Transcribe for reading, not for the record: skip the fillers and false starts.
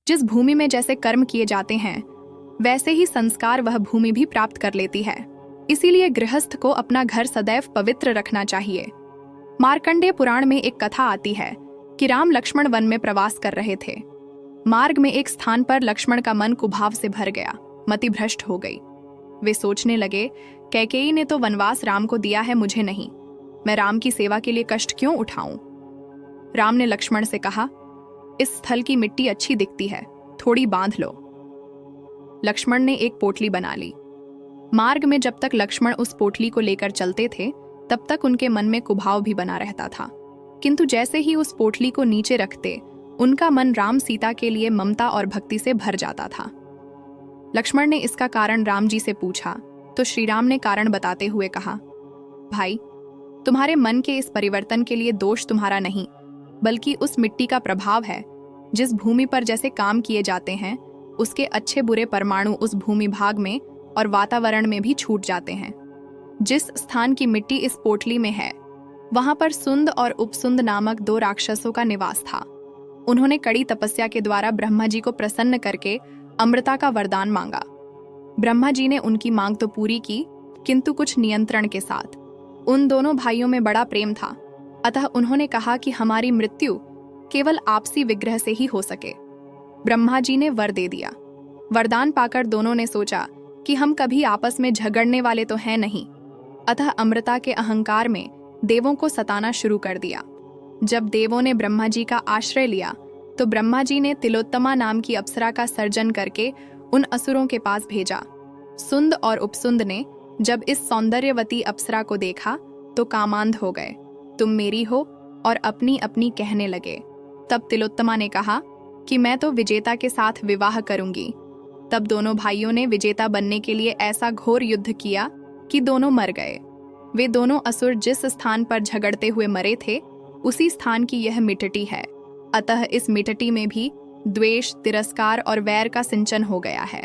जिस भूमि में जैसे कर्म किए जाते हैं वैसे ही संस्कार वह भूमि भी प्राप्त कर लेती है। इसीलिए गृहस्थ को अपना घर सदैव पवित्र रखना चाहिए। मार्कंडेय पुराण में एक कथा आती है कि राम लक्ष्मण वन में प्रवास कर रहे थे। मार्ग में एक स्थान पर लक्ष्मण का मन कुभाव से भर गया, मति भ्रष्ट हो गई। वे सोचने लगे, कैकेयी ने तो वनवास राम को दिया है, मुझे नहीं। मैं राम की सेवा के लिए कष्ट क्यों उठाऊं? राम ने लक्ष्मण से कहा, इस स्थल की मिट्टी अच्छी दिखती है, थोड़ी बांध लो। लक्ष्मण ने एक पोटली बना ली। मार्ग में जब तक लक्ष्मण उस पोटली को लेकर चलते थे तब तक उनके मन में कुभाव भी बना रहता था, किंतु जैसे ही उस पोटली को नीचे रखते उनका मन राम सीता के लिए ममता और भक्ति से भर जाता था। लक्ष्मण ने इसका कारण राम जी से पूछा तो श्री राम ने कारण बताते हुए कहा, भाई, तुम्हारे मन के इस परिवर्तन के लिए दोष तुम्हारा नहीं, बल्कि उस मिट्टी का प्रभाव है। जिस भूमि पर जैसे काम किए जाते हैं उसके अच्छे बुरे परमाणु उस भूमि भाग में और वातावरण में भी छूट जाते हैं। जिस स्थान की मिट्टी इस पोटली में है वहां पर सुंद और उपसुंद नामक 2 राक्षसों का निवास था। उन्होंने कड़ी तपस्या के द्वारा ब्रह्मा जी को प्रसन्न करके अमृता का वरदान मांगा। ब्रह्मा जी ने उनकी मांग तो पूरी की, किंतु कुछ नियंत्रण के साथ। उन दोनों भाइयों में बड़ा प्रेम था, अतः उन्होंने कहा कि हमारी मृत्यु केवल आपसी विग्रह से ही हो सके। ब्रह्मा जी ने वर दे दिया। वरदान पाकर दोनों ने सोचा कि हम कभी आपस में झगड़ने वाले तो हैं नहीं, अतः अमृता के अहंकार में देवों को सताना शुरू कर दिया। जब देवों ने ब्रह्मा जी का आश्रय लिया तो ब्रह्मा जी ने तिलोत्तमा नाम की अप्सरा का सर्जन करके उन असुरों के पास भेजा। सुंद और उपसुंद ने जब इस सौंदर्यवती अप्सरा को देखा तो कामांध हो गए, तुम मेरी हो, और अपनी अपनी कहने लगे। तब तिलोत्तमा ने कहा कि मैं तो विजेता के साथ विवाह करूंगी। तब दोनों भाइयों ने विजेता बनने के लिए ऐसा घोर युद्ध किया कि दोनों मर गए। वे दोनों असुर जिस स्थान पर झगड़ते हुए मरे थे उसी स्थान की यह मिट्टी है, अतः इस मिट्टी में भी द्वेष, तिरस्कार और वैर का सिंचन हो गया है।